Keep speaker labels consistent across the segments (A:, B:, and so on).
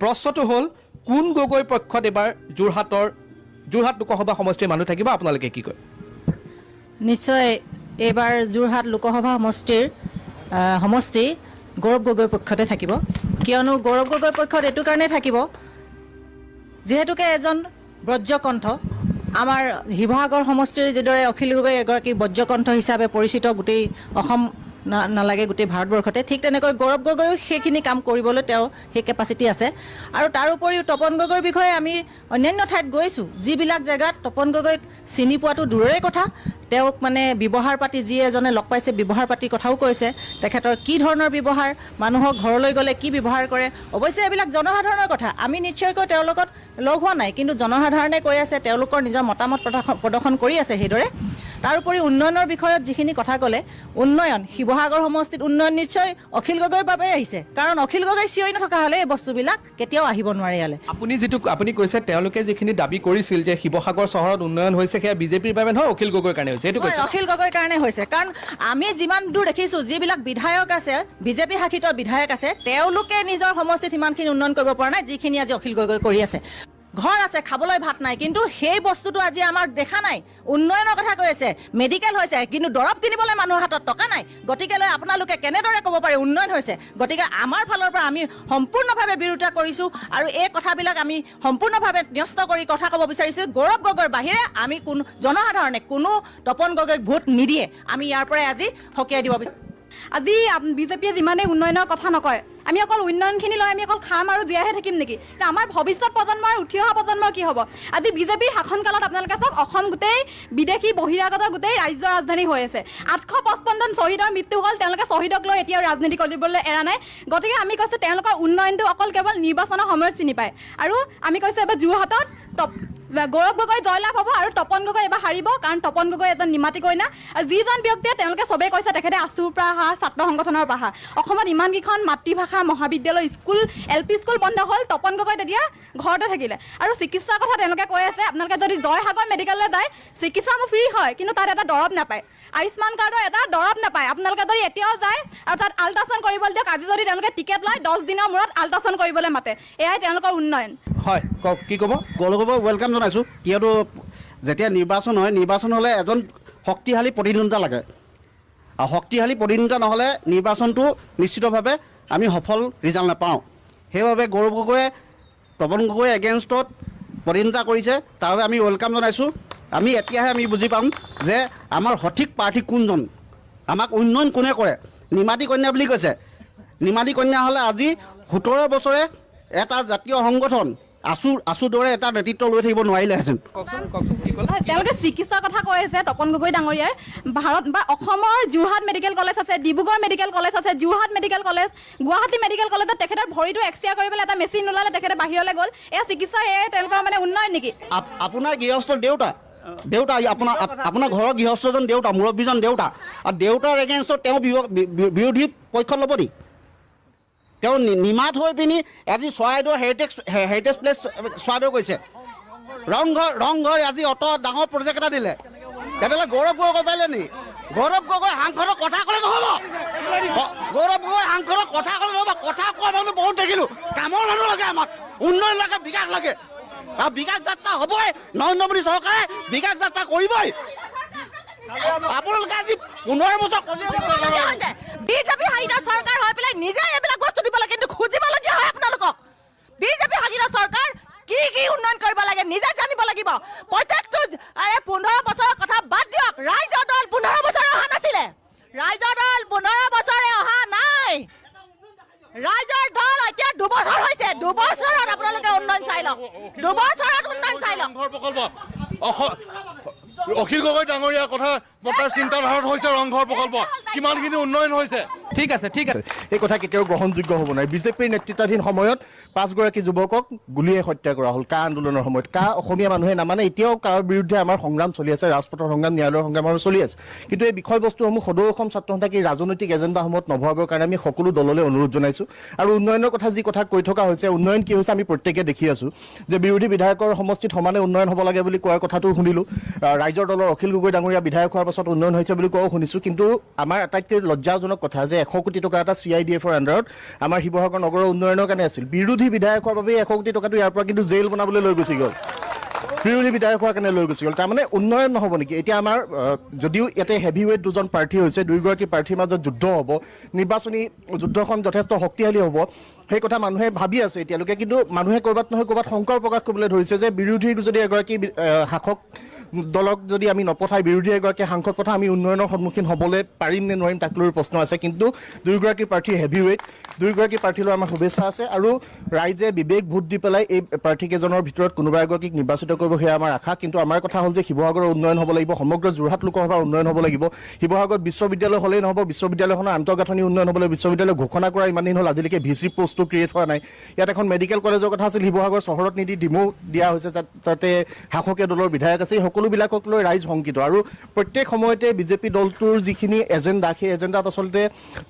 A: প্ৰশ্নটো হ'ল কোন গগৈ পক্ষত এবাৰ যোৰহাট লোকসভা সমষ্টিৰ মানুহ থাকিব আপোনালোকে কি কয়
B: নিশ্চয় এবাৰ যোৰহাট লোকসভা সমষ্টি গৌৰৱ গগৈ পক্ষতে থাকিব কিয়নো গৌৰৱ গগৈ পক্ষত এইটো কাৰণে থাকিব যেহেতুকে এজন বজ্ৰকণ্ঠ আমাৰ শিৱসাগৰ সমষ্টিৰ যিদৰে অখিল গগৈ এগৰাকী বজ্ৰকণ্ঠ হিচাপে পৰিচিত গোটেই অসম নালাগে গোটেই ভাৰতবৰ্ষতে ঠিক তেনেকৈ গৌৰৱ গগৈও সেইখিনি কাম কৰিবলৈ তেওঁ সেই কেপাচিটি আছে আৰু তাৰ উপৰিও তপন গগৈৰ বিষয়ে আমি অন্যান্য ঠাইত গৈছোঁ যিবিলাক জেগাত তপন গগৈক চিনি পোৱাটো দূৰৰে কথা তেওঁক মানে ব্যৱহাৰ পাতি যি এজনে লগ পাইছে ব্যৱহাৰ পাতিৰ কথাও কৈছে তেখেতৰ কি ধৰণৰ ব্যৱহাৰ মানুহক ঘৰলৈ গ'লে কি ব্যৱহাৰ কৰে অৱশ্যে এইবিলাক জনসাধাৰণৰ কথা আমি নিশ্চয়কৈ তেওঁৰ লগত লগ হোৱা নাই কিন্তু জনসাধাৰণে কৈ আছে তেওঁলোকৰ নিজৰ মতামত প্ৰদৰ্শন কৰি আছে সেইদৰে তাৰোপৰি উন্নয়নৰ বিষয়ত যিখিনি কথা ক'লে উন্নয়ন শিৱসাগৰ সমষ্টিত উন্নয়ন নিশ্চয় অখিল গগৈৰ বাবে আহিছে কাৰণ অখিল গগৈ চিঞৰি নথকা হ'লে এই বস্তুবিলাক কেতিয়াও আহিব নোৱাৰে ইয়ালৈ
A: আপুনি কৈছে তেওঁলোকে যিখিনি দাবী কৰিছিল যে শিৱসাগৰ চহৰত উন্নয়ন হৈছে সেয়া বিজেপিৰ বাবে নহয় অখিল গগৈৰ কাৰণে হৈছে এইটো কৈছে
B: অখিল গগৈৰ কাৰণে হৈছে কাৰণ আমি যিমান দূৰ দেখিছোঁ যিবিলাক বিধায়ক আছে বিজেপি শাসিত বিধায়ক আছে তেওঁলোকে নিজৰ সমষ্টিত সিমানখিনি উন্নয়ন কৰিব পৰা নাই যিখিনি আজি অখিল গগৈ কৰি আছে ঘৰ আছে খাবলৈ ভাত নাই কিন্তু সেই বস্তুটো আজি আমাৰ দেখা নাই উন্নয়নৰ কথা কৈ আছে মেডিকেল হৈছে কিন্তু দৰৱ কিনিবলৈ মানুহৰ হাতত টকা নাই গতিকে লৈ আপোনালোকে কেনেদৰে ক'ব পাৰে উন্নয়ন হৈছে গতিকে আমাৰ ফালৰ পৰা আমি সম্পূৰ্ণভাৱে বিৰোধিতা কৰিছোঁ আৰু এই কথাবিলাক আমি সম্পূৰ্ণভাৱে ন্যস্ত কৰি কথা ক'ব বিচাৰিছোঁ গৌৰৱ গগৈৰ বাহিৰে আমি কোনো জনসাধাৰণে কোনো তপন গগৈক ভোট নিদিয়ে আমি ইয়াৰ পৰাই আজি সকীয়াই দিব বিচাৰিছোঁ
C: আজি বিজেপিয়ে যিমানেই উন্নয়নৰ কথা নকয় আমি অকল উন্নয়নখিনি লৈ আমি অকল খাম আৰু জীয়াইহে থাকিম নেকি আমাৰ ভৱিষ্যত প্ৰজন্মৰ উঠি অহা প্ৰজন্মৰ কি হ'ব আজি বিজেপিৰ শাসনকালত আপোনালোকে চাওক অসম গোটেই বিদেশী বহিৰাগতৰ গোটেই ৰাজ্যৰ ৰাজধানী হৈ আছে 855জন শ্বহীদৰ মৃত্যু হ'ল তেওঁলোকে শ্বহীদক লৈ এতিয়াও ৰাজনীতি কৰিবলৈ এৰা নাই গতিকে আমি কৈছোঁ তেওঁলোকৰ উন্নয়নটো অকল কেৱল নিৰ্বাচনৰ সময়ত চিনি পায় আৰু আমি কৈছোঁ এবাৰ যোৰহাটত গৌৰৱ গগৈ জয়লাভ হ'ব আৰু তপন গগৈ এবাৰ হাৰিব কাৰণ তপন গগৈ এজন নিমাতী কইনা আৰু যিজন ব্যক্তিয়ে তেওঁলোকে চবেই কৈছে তেখেতে আছুৰ পৰা অহা ছাত্ৰ সংগঠনৰ পৰা অহা অসমত ইমানকেইখন মাতৃভাষা মহাবিদ্যালয় স্কুল LP স্কুল বন্ধ হ'ল তপন গগৈ তেতিয়া ঘৰতে থাকিলে আৰু চিকিৎসাৰ কথা তেওঁলোকে কৈ আছে আপোনালোকে যদি জয়সাগৰ মেডিকেললৈ যায় চিকিৎসা ফ্ৰী হয় কিন্তু তাত এটা দৰৱ নাপায় আয়ুষ্মান কাৰ্ডৰ এটা দৰৱ নাপায় আপোনালোকে যদি এতিয়াও যায় আৰু তাত আল্ট্ৰাচাউণ্ড কৰিবলৈ দিয়ক আজি যদি তেওঁলোকে টিকেট লয় 10 দিনৰ মূৰত আল্ট্ৰাচাউণ্ড কৰিবলৈ মাতে এয়াই তেওঁলোকৰ উন্নয়ন
A: হয় কওক কি ক'ব
D: গৌৰৱক ৱেলকাম জনাইছোঁ কিয়নো যেতিয়া নিৰ্বাচন হয় নিৰ্বাচন হ'লে এজন শক্তিশালী প্ৰতিদ্বন্দ্বিতা লাগে আৰু শক্তিশালী প্ৰতিদ্বন্দ্বিতা নহ'লে নিৰ্বাচনটো নিশ্চিতভাৱে আমি সফল ৰিজাল্ট নাপাওঁ সেইবাবে গৌৰৱ গগৈয়ে তপন গগৈ এগেইনষ্টত প্ৰতিদ্বন্দ্বিতা কৰিছে তাৰ বাবে আমি ৱেলকাম জনাইছোঁ আমি এতিয়াহে আমি বুজি পাম যে আমাৰ সঠিক প্ৰাৰ্থী কোনজন আমাক উন্নয়ন কোনে কৰে নিমাতী কন্যা বুলি কৈছে নিমাতী কন্যা হ'লে আজি 17 বছৰে এটা জাতীয় সংগঠন আছুৰ দৰে এটা নেতৃত্ব লৈ থাকিব নোৱাৰিলেহেঁতেন
C: তেওঁলোকে চিকিৎসাৰ কথা কৈ আছে তপন গগৈ ডাঙৰীয়াৰ ভাৰত বা অসমৰ যোৰহাট মেডিকেল কলেজ আছে ডিব্ৰুগড় মেডিকেল কলেজ আছে Jorhat medical college Guwahati medical কলেজত তেখেতৰ ভৰিটো এক্সৰে কৰিবলৈ এটা মেচিন ওলালে তেখেতে বাহিৰলৈ গ'ল এয়া চিকিৎসাৰ এয়াই তেওঁলোকৰ মানে উন্নয়ন নেকি
D: আপোনাৰ গৃহস্থ দেউতা আপোনাৰ ঘৰৰ গৃহস্থজন দেউতা মুৰব্বীজন দেউতা আৰু দেউতাৰ এগেইনষ্টত তেওঁ বিৰোধী পক্ষত ল'ব নি তেওঁ নিমাত হৈ পিনি আজি চৰাইদেউ হেৰিটেজ প্লেচ চৰাইদেউ কৈছে ৰংঘৰ আজি অত ডাঙৰ প্ৰজেক্ট এটা দিলে তেতিয়াহ'লে গৌৰৱ গগৈ পাৰিলে নি গৌৰৱ গগৈ সাংসদৰ কথা ক'লে নহ'ব গৌৰৱ গগৈ সাংসদৰ কথা ক'লে নহ'ব কথা কোৱা মানুহ বহুত দেখিলোঁ কামৰ মানুহ লাগে আমাক উন্নয়ন লাগে বিকাশ লাগে আৰু বিকাশ যাত্ৰা হ'বই নৰেন্দ্ৰ মোদী চৰকাৰে বিকাশ যাত্ৰা কৰিবই আপোনালোকে আজি 15 বছৰ
B: বিজেপি শাসিত চৰকাৰ হৈ পেলাই নিজে এইবিলাক বস্তু দিব লাগে কিন্তু খুজিবলগীয়া হয় আপোনালোকক বিজেপি শাসিত চৰকাৰ কি উন্নয়ন কৰিব লাগে নিজে জানিব লাগিব প্ৰত্যেকটো 15 বছৰৰ কথা বাদ দিয়ক ৰাইজৰ দল 15 বছৰে অহা নাছিলে ৰাইজৰ দল 15 বছৰে অহা নাই ৰাইজৰ দল এতিয়া 2 বছৰ হৈছে 2 বছৰত আপোনালোকে উন্নয়ন চাই লওক 2 বছৰত উন্নয়ন চাই লওক
E: অখিল গগৈ ডাঙৰীয়াৰ কথা তাৰ চিন্তাধাৰাত হৈছে ৰংঘৰ প্ৰকল্প কিমানখিনি উন্নয়ন হৈছে
A: ঠিক আছে
F: এই কথা কেতিয়াও গ্ৰহণযোগ্য হ'ব নোৱাৰে বিজেপিৰ নেতৃত্বাধীন সময়ত 5গৰাকী যুৱকক গুলীয়ে হত্যা কৰা হ'ল কা আন্দোলনৰ সময়ত কা অসমীয়া মানুহে নামানে এতিয়াও কাৰ বিৰুদ্ধে আমাৰ সংগ্ৰাম চলি আছে ৰাজপথৰ সংগ্ৰাম ন্যায়ালয়ৰ সংগ্ৰাম আৰু চলি আছে কিন্তু এই বিষয়বস্তুসমূহ সদৌ অসম ছাত্ৰ সন্থাক এই ৰাজনৈতিক এজেণ্ডাসমূহত নভৰাবৰ কাৰণে আমি সকলো দললৈ অনুৰোধ জনাইছোঁ আৰু উন্নয়নৰ কথা যি কথা কৈ থকা হৈছে উন্নয়ন কি হৈছে আমি প্ৰত্যেকে দেখি আছোঁ যে বিৰোধী বিধায়কৰ সমষ্টিত সমানে উন্নয়ন হ'ব লাগে বুলি কোৱাৰ কথাটো শুনিলোঁ ৰাইজৰ দলৰ অখিল গগৈ ডাঙৰীয়া বিধায়ক হোৱাৰ পাছত উন্নয়ন হৈছে বুলি কোৱাও শুনিছোঁ, কিন্তু আমাৰ আটাইতকৈ লজ্জাজনক কথা যে 100 কোটি টকা এটা CIDFৰ আণ্ডাৰত আমাৰ শিৱসাগৰ নগৰৰ উন্নয়নৰ কাৰণে আছিল। বিৰোধী বিধায়কৰ বাবে 100 কোটি টকাটো ইয়াৰ পৰা কিন্তু জেইল বনাবলৈ লৈ গুচি গ'ল, বিৰোধী বিধায়ক হোৱাৰ কাৰণে লৈ গুচি গ'ল। তাৰমানে উন্নয়ন নহ'ব নেকি? এতিয়া আমাৰ যদিও ইয়াতে হেভিৱেইট 2জন প্ৰাৰ্থী হৈছে, 2গৰাকী প্ৰাৰ্থীৰ মাজত যুদ্ধ হ'ব, নিৰ্বাচনী যুদ্ধখন যথেষ্ট শক্তিশালী হ'ব, সেই কথা মানুহে ভাবি আছে এতিয়ালৈকে। কিন্তু মানুহে ক'ৰবাত নহয় ক'ৰবাত শংকৰ প্ৰকাশ কৰিবলৈ ধৰিছে যে বিৰোধীৰ যদি এগৰাকী শাসক দলক যদি আমি নপঠাই, বিৰোধী এগৰাকী সাংসদ পঠাই আমি উন্নয়নৰ সন্মুখীন হ'বলৈ পাৰিম নে নোৱাৰিম তাক লৈ প্ৰশ্ন আছে। কিন্তু 2গৰাকী প্ৰাৰ্থী হেভিৱেইট, 2গৰাকী প্ৰাৰ্থীলৈ আমাৰ শুভেচ্ছা আছে, আৰু ৰাইজে বিবেক ভোট দি পেলাই এই প্ৰাৰ্থীকেইজনৰ ভিতৰত কোনোবা এগৰাকীক নিৰ্বাচিত কৰিব, সেয়া আমাৰ আশা। কিন্তু আমাৰ কথা হ'ল যে শিৱসাগৰৰ উন্নয়ন হ'ব লাগিব, সমগ্ৰ যোৰহাট লোকসভাৰ উন্নয়ন হ'ব লাগিব। শিৱসাগৰত বিশ্ববিদ্যালয় হ'লেই নহ'ব, বিশ্ববিদ্যালয়খনৰ আন্তঃগাঁথনি উন্নয়ন হ'ব লাগিব। বিশ্ববিদ্যালয় ঘোষণা কৰা ইমান দিন হ'ল, আজিলৈকে VC পোষ্টটো ক্ৰিয়েট হোৱা নাই। ইয়াত এখন মেডিকেল কলেজৰ কথা আছিল, শিৱসাগৰ চহৰত নিদি ডিমৌ দিয়া হৈছে, তাতে শাসকীয় দলৰ বিধায়ক আছে। সকলোবিলাকক লৈ ৰাইজ শংকিত, আৰু প্ৰত্যেক সময়তে বিজেপি দলটোৰ যিখিনি এজেণ্ডা, সেই এজেণ্ডাত আচলতে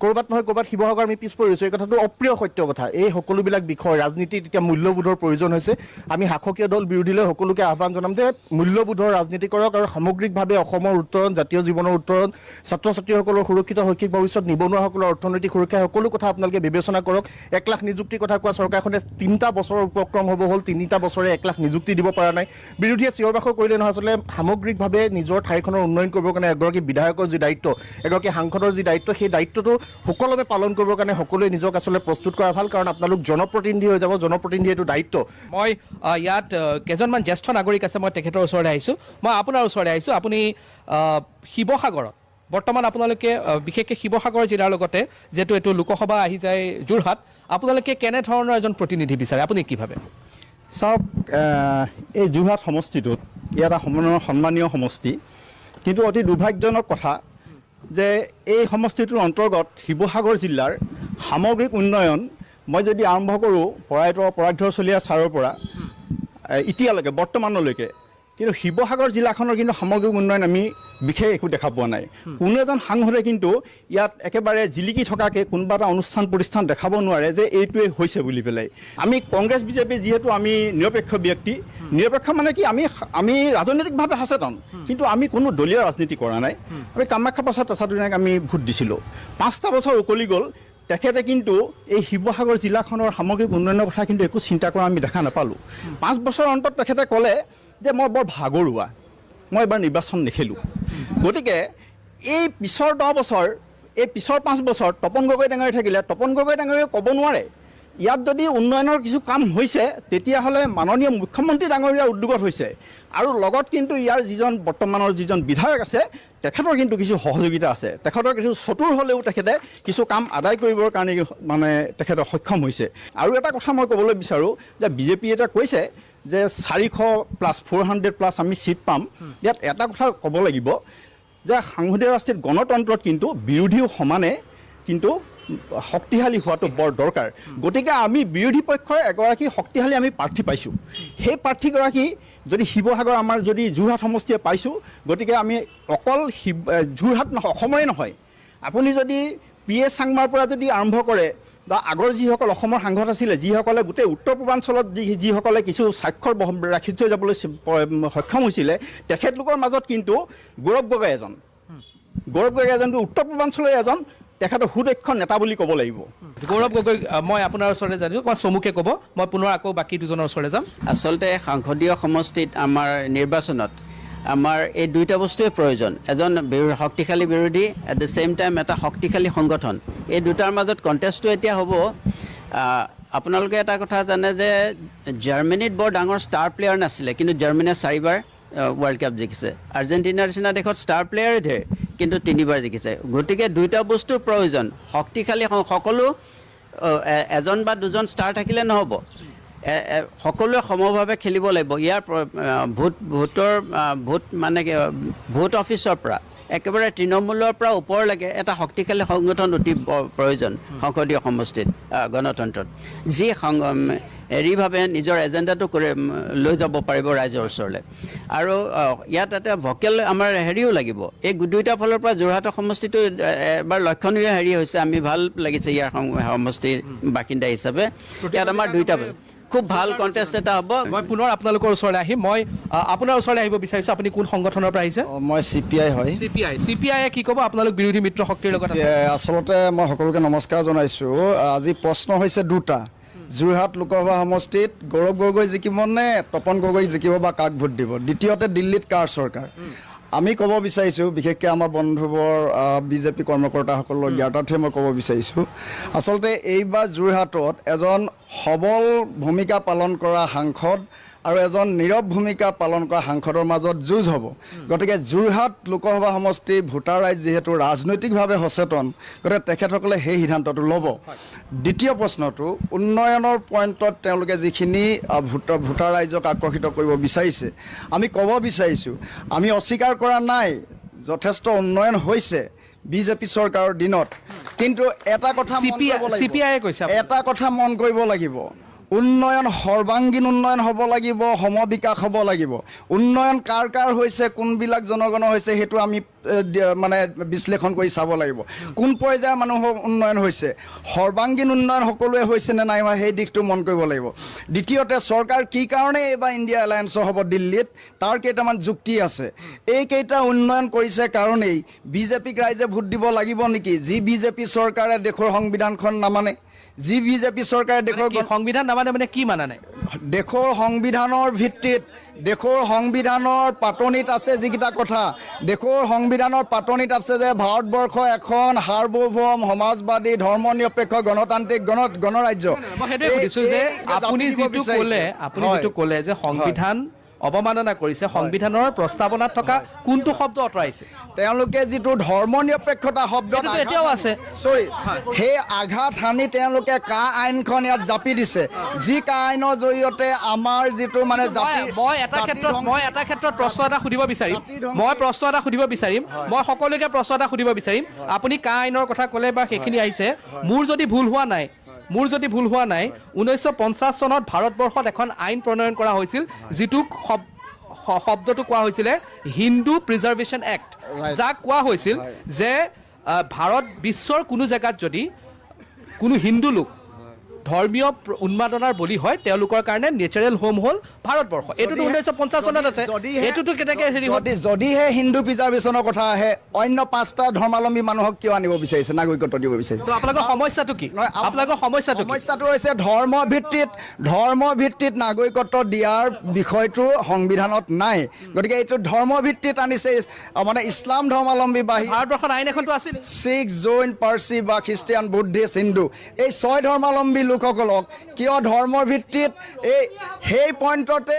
F: ক'ৰবাত নহয় ক'ৰবাত শিৱসাগৰ আমি পিছ পৰি আছোঁ। এই কথাটো অপ্ৰিয় সত্য কথা। এই সকলোবিলাক বিষয় ৰাজনীতিত এতিয়া মূল্যবোধৰ প্ৰয়োজন হৈছে। আমি শাসকীয় দল বিৰোধীলৈ সকলোকে আহ্বান জনাম যে মূল্যবোধৰ ৰাজনীতি কৰক, আৰু সামগ্ৰিকভাৱে অসমৰ উত্তৰণ, জাতীয় জীৱনৰ উত্তৰণ, ছাত্ৰ ছাত্ৰীসকলৰ সুৰক্ষিত শৈক্ষিক ভৱিষ্যত, নিবনুৱাসকলৰ অৰ্থনৈতিক সুৰক্ষা, সকলো কথা আপোনালোকে বিবেচনা কৰক। 1 লাখ নিযুক্তিৰ কথা কোৱা চৰকাৰখনে 3টা বছৰৰ উপক্ৰম হ'ব হ'ল, 3টা বছৰে 1 লাখ নিযুক্তি দিব পৰা নাই। বিৰোধীয়ে চিঞৰ বাখৰ কৰিলে নহয়, আচলতে সামগ্ৰিকভাৱে নিজৰ ঠাইখনৰ উন্নয়ন কৰিবৰ কাৰণে এগৰাকী বিধায়কৰ যি দায়িত্ব, এগৰাকী সাংসদৰ যি দায়িত্ব, সেই দায়িত্বটো সুকলমে পালন কৰিবৰ কাৰণে সকলোৱে নিজক আচলতে প্ৰস্তুত কৰা ভাল, কাৰণ আপোনালোক জনপ্ৰতিনিধি হৈ যাব, জনপ্ৰতিনিধি এইটো দায়িত্ব।
A: মই ইয়াত কেইজনমান জ্যেষ্ঠ নাগৰিক আছে, মই তেখেতৰ ওচৰলৈ আহিছোঁ, মই আপোনাৰ ওচৰলৈ আহিছোঁ। আপুনি শিৱসাগৰত বৰ্তমান আপোনালোকে বিশেষকৈ শিৱসাগৰ জিলাৰ লগতে যিহেতু এইটো লোকসভা আহি যায় যোৰহাট, আপোনালোকে কেনেধৰণৰ এজন প্ৰতিনিধি বিচাৰে, আপুনি কি ভাবে?
G: চাওক, এই যোৰহাট সমষ্টিটোত ইয়াত সন্মানীয় সমষ্টি, কিন্তু অতি দুৰ্ভাগ্যজনক কথা যে এই সমষ্টিটোৰ অন্তৰ্গত শিৱসাগৰ জিলাৰ সামগ্ৰিক উন্নয়ন মই যদি আৰম্ভ কৰোঁ পৰাধ্যৰ চলীয়া ছাৰৰ পৰা এতিয়ালৈকে বৰ্তমানলৈকে, কিন্তু শিৱসাগৰ জিলাখনৰ কিন্তু সামগ্ৰিক উন্নয়ন আমি বিশেষ একো দেখা পোৱা নাই। কোনো এজন সাংসদে কিন্তু ইয়াত একেবাৰে জিলিকি থকাকৈ কোনোবা এটা অনুষ্ঠান প্ৰতিষ্ঠান দেখাব নোৱাৰে যে এইটোৱে হৈছে বুলি পেলাই। আমি কংগ্ৰেছ বিজেপি যিহেতু আমি নিৰপেক্ষ ব্যক্তি, নিৰপেক্ষ মানে কি, আমি ৰাজনৈতিকভাৱে সচেতন, কিন্তু আমি কোনো দলীয় ৰাজনীতি কৰা নাই। আমি কামাখ্যা প্ৰসাদ তাছাদুনীয়াক আমি ভোট দিছিলোঁ, 5টা বছৰ উকলি গ'ল। তেখেতে কিন্তু এই শিৱসাগৰ জিলাখনৰ সামগ্ৰিক উন্নয়নৰ কথা কিন্তু একো চিন্তা কৰা আমি দেখা নাপালোঁ। 5 বছৰ অন্তত তেখেতে ক'লে যে মই বৰ ভাগৰুৱা, মই এবাৰ নিৰ্বাচন নেখেলোঁ। গতিকে এই পিছৰ 10 বছৰ, এই পিছৰ 5 বছৰ তপন গগৈ ডাঙৰীয়া থাকিলে, তপন গগৈ ডাঙৰীয়াই ক'ব নোৱাৰে ইয়াত যদি উন্নয়নৰ কিছু কাম হৈছে তেতিয়াহ'লে মাননীয় মুখ্যমন্ত্ৰী ডাঙৰীয়াৰ উদ্যোগত হৈছে, আৰু লগত কিন্তু ইয়াৰ বৰ্তমানৰ যিজন বিধায়ক আছে তেখেতৰ কিন্তু কিছু সহযোগিতা আছে, তেখেতৰ কিছু চতুৰ হ'লেও তেখেতে কিছু কাম আদায় কৰিবৰ কাৰণে মানে তেখেতে সক্ষম হৈছে। আৰু এটা কথা মই ক'বলৈ বিচাৰোঁ যে বিজেপি এটা কৈছে যে 400+ 400+ আমি ছিট পাম। ইয়াত এটা কথা ক'ব লাগিব যে সাংসদীয় ৰাষ্ট্ৰীয় গণতন্ত্ৰত কিন্তু বিৰোধীও সমানে কিন্তু শক্তিশালী হোৱাটো বৰ দৰকাৰ। গতিকে আমি বিৰোধী পক্ষৰ এগৰাকী শক্তিশালী আমি প্ৰাৰ্থী পাইছোঁ, সেই প্ৰাৰ্থীগৰাকী যদি শিৱসাগৰ আমাৰ যদি যোৰহাট সমষ্টিয়ে পাইছোঁ, গতিকে আমি অকল যোৰহাট অসমৰে নহয়, আপুনি যদি PA চাংমাৰ পৰা যদি আৰম্ভ কৰে বা আগৰ যিসকল অসমৰ সাংসদ আছিলে, যিসকলে গোটেই উত্তৰ পূৰ্বাঞ্চলত যিসকলে কিছু স্বাক্ষৰ ৰাখি থৈ যাবলৈ সক্ষম হৈছিলে, তেখেতলোকৰ মাজত কিন্তু গৌৰৱ গগৈ এজনটো উত্তৰ পূৰ্বাঞ্চলৰ এজন তেখেতৰ সুদক্ষ নেতা বুলি ক'ব লাগিব।
A: গৌৰৱ গগৈ, মই আপোনাৰ ওচৰলৈ জানিছোঁ, অকণমান চমুকে ক'ব, মই পুনৰ আকৌ বাকী দুজনৰ ওচৰলৈ যাম।
H: আচলতে সাংসদীয় সমষ্টিত আমাৰ নিৰ্বাচনত আমাৰ এই দুইটা বস্তুৱে প্ৰয়োজন, এজন শক্তিশালী বিৰোধী, এট দ্য ছেইম টাইম এটা শক্তিশালী সংগঠন। এই দুটাৰ মাজত কণ্টেষ্টটো এতিয়া হ'ব। আপোনালোকে এটা কথা জানে যে জাৰ্মানীত বৰ ডাঙৰ ষ্টাৰ প্লেয়াৰ নাছিলে, কিন্তু জাৰ্মানীয়ে 4বাৰ ৱৰ্ল্ড কাপ জিকিছে। আৰ্জেণ্টিনাৰ নিচিনা দেশত ষ্টাৰ প্লেয়াৰে ধেৰ, কিন্তু 3বাৰ জিকিছে। গতিকে দুইটা বস্তুৰ প্ৰয়োজন, শক্তিশালী সকলো, এজন বা দুজন ষ্টাৰ থাকিলে নহ'ব, সকলোৱে সমভাৱে খেলিব লাগিব। ইয়াৰ ভোট মানে ভোট অফিচৰ পৰা একেবাৰে তৃণমূলৰ পৰা ওপৰলৈকে এটা শক্তিশালী সংগঠন অতি প্ৰয়োজন সংসদীয় সমষ্টিত, গণতন্ত্ৰত, যি হেৰিভাৱে নিজৰ এজেণ্ডাটো লৈ যাব পাৰিব ৰাইজৰ ওচৰলৈ। আৰু ইয়াত এটা ভকেল আমাৰ হেৰিও লাগিব। এই দুইটা ফালৰ পৰা যোৰহাটৰ সমষ্টিটো এবাৰ লক্ষণীয় হেৰি হৈছে, আমি ভাল লাগিছে ইয়াৰ সমষ্টিৰ বাসিন্দা হিচাপে। ইয়াত আমাৰ দুইটা খুব ভাল কণ্টেষ্ট এটা হ'ব।
A: মই পুনৰ আপোনালোকৰ ওচৰলৈ আহিম। মই আপোনাৰ ওচৰলৈ আহিব বিচাৰিছোঁ। আপুনি কোন সংগঠনৰ পৰা আহিছে?
G: মই CPI হয়।
A: CPI কি ক'ব? আপোনালোক বিৰোধী মিত্ৰ শক্তিৰ লগত আছে।
G: আচলতে মই সকলোকে নমস্কাৰ জনাইছোঁ। আজি প্ৰশ্ন হৈছে দুটা, যোৰহাট লোকসভা সমষ্টিত গৌৰৱ গগৈ জিকিব নে তপন গগৈ জিকিব বা কাক ভোট দিব? দ্বিতীয়তে দিল্লীত কাৰ চৰকাৰ? আমি ক'ব বিচাৰিছোঁ, বিশেষকৈ আমাৰ বন্ধুবৰ BJP কৰ্মকৰ্তাসকলৰ জ্ঞাতাৰ্থে মই ক'ব বিচাৰিছোঁ, আচলতে এইবাৰ যোৰহাটত এজন সবল ভূমিকা পালন কৰা সাংসদ আৰু এজন নীৰৱ ভূমিকা পালন কৰা সাংসদৰ মাজত যুঁজ হ'ব। গতিকে যোৰহাট লোকসভা সমষ্টিৰ ভোটাৰ ৰাইজ যিহেতু ৰাজনৈতিকভাৱে সচেতন, গতিকে তেখেতসকলে সেই সিদ্ধান্তটো ল'ব। দ্বিতীয় প্ৰশ্নটো, উন্নয়নৰ পইণ্টত তেওঁলোকে যিখিনি ভোটাৰ ৰাইজক আকৰ্ষিত কৰিব বিচাৰিছে, আমি ক'ব বিচাৰিছোঁ, আমি অস্বীকাৰ কৰা নাই, যথেষ্ট উন্নয়ন হৈছে BJP চৰকাৰৰ দিনত। কিন্তু এটা কথা মন কৰিব লাগিব, উন্নয়ন সৰ্বাংগীন উন্নয়ন হ'ব লাগিব, সমবিকাশ হ'ব লাগিব। উন্নয়ন কাৰ কাৰ হৈছে, কোনবিলাক জনগণৰ হৈছে, সেইটো আমি মানে বিশ্লেষণ কৰি চাব লাগিব। কোন পৰ্যায়ৰ মানুহৰ উন্নয়ন হৈছে, সৰ্বাংগীন উন্নয়ন সকলোৱে হৈছে নে নাই হোৱা, সেই দিশটো মন কৰিব লাগিব। দ্বিতীয়তে, চৰকাৰ কি কাৰণে এইবাৰ ইণ্ডিয়া এলায়েন্সৰ হ'ব দিল্লীত, তাৰ কেইটামান যুক্তি আছে। এইকেইটা উন্নয়ন কৰিছে কাৰণেই BJPক ৰাইজে ভোট দিব লাগিব নেকি? যি BJP চৰকাৰে দেশৰ সংবিধানখন নামানে, যি BJP চৰকাৰে দেশৰ
A: সংবিধান নামানে মানে কি মানা নাই?
G: দেশৰ সংবিধানৰ ভিত্তিত, দেশৰ সংবিধানৰ পাতনিত আছে যিকেইটা কথা, দেশৰ সংবিধানৰ পাতনিত আছে যে ভাৰতবৰ্ষ এখন সাৰ্বভৌম সমাজবাদী ধৰ্ম নিৰপেক্ষ গণতান্ত্ৰিক গণৰাজ্য।
A: মই সেইটোৱে সুধিছোঁ যে আপুনি যিটো ক'লে যে সংবিধান অৱমাননা কৰিছে, সংবিধানৰ প্ৰস্তাৱনাত থকা কোনটো শব্দ আঁতৰাইছে?
G: তেওঁলোকে যিটো ধৰ্ম নিৰপেক্ষতা শব্দ
A: এতিয়াও আছে,
G: সেই আঘাত সানি তেওঁলোকে কা আইনখন ইয়াত জাপি দিছে, যি কা আইনৰ জৰিয়তে আমাৰ যিটো মানে
A: মই এটা ক্ষেত্ৰত প্ৰশ্ন এটা সুধিব বিচাৰিম। মই সকলোকে প্ৰশ্ন এটা সুধিব বিচাৰিম। আপুনি কা আইনৰ কথা ক'লে বা সেইখিনি আহিছে, মোৰ যদি ভুল হোৱা নাই 1950 চনত ভাৰতবৰ্ষত এখন আইন প্ৰণয়ন কৰা হৈছিল, যিটোক শব্দটো কোৱা হৈছিলে হিন্দু প্ৰিজাৰ্ভেশ্যন এক্ট, যাক কোৱা হৈছিল যে বিশ্বৰ কোনো জেগাত যদি কোনো হিন্দু লোক ধৰ্মীয় উন্মাদনাৰ বলি হয়, তেওঁলোকৰ কাৰণে নেচাৰেল হোম হ'ল ভাৰতবৰ্ষ। এইটোতো 1950 চনত আছে। এইটোতো কেনেকৈ
G: যদিহে হিন্দু প্ৰিজাৰ্ভেশ্যনৰ কথা আহে, অন্য 5টা ধৰ্মাৱলম্বী মানুহক কিয় আনিব বিচাৰিছে, নাগৰিকত্ব দিব বিচাৰিছে?
A: আপোনালোকৰ সমস্যাটো কি?
G: সমস্যাটো হৈছে ধৰ্ম ভিত্তিত নাগৰিকত্ব দিয়াৰ বিষয়টো সংবিধানত নাই। গতিকে এইটো ধৰ্ম ভিত্তিত আনিছে, মানে ইছলাম ধৰ্মাৱলম্বী বা
A: ভাৰতবৰ্ষত আইন এখনটো আছিল,
G: শিখ, জৈন, পাৰ্চী বা খ্ৰীষ্টিয়ান, বুদ্ধিষ্ট, হিন্দু, এই 6 ধৰ্মাৱলম্বী লোকসকলক কিয় ধৰ্মৰ ভিত্তিত সেই পইণ্টতে